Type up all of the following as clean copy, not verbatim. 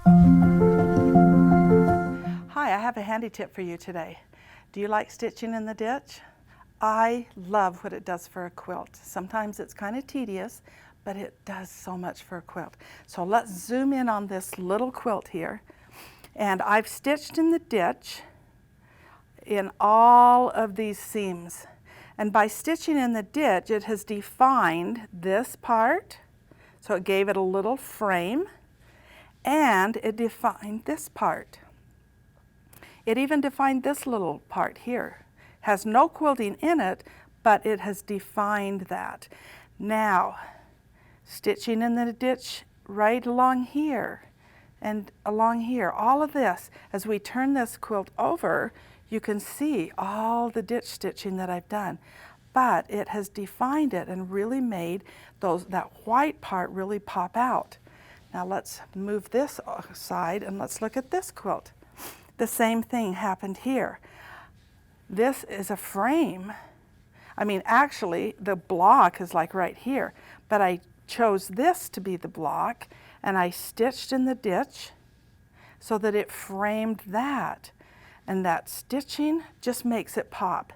Hi, I have a handy tip for you today. Do you like stitching in the ditch? I love what it does for a quilt. Sometimes it's kind of tedious, but it does so much for a quilt. So let's zoom in on this little quilt here. And I've stitched in the ditch in all of these seams. And by stitching in the ditch, it has defined this part. So it gave it a little frame, and it defined this part. It even defined this little part here. Has no quilting in it, but it has defined that. Now, stitching in the ditch right along here and along here, all of this, as we turn this quilt over, you can see all the ditch stitching that I've done. But it has defined it and really made that white part really pop out. Now let's move this aside and let's look at this quilt. The same thing happened here. This is a frame. I mean, actually, the block is like right here, but I chose this to be the block, and I stitched in the ditch so that it framed that. And that stitching just makes it pop.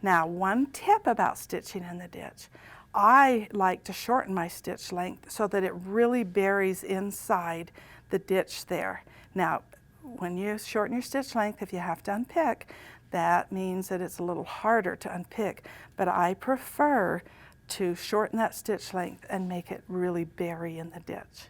Now, one tip about stitching in the ditch. I like to shorten my stitch length so that it really buries inside the ditch there. Now, when you shorten your stitch length, if you have to unpick, that means that it's a little harder to unpick. But I prefer to shorten that stitch length and make it really bury in the ditch.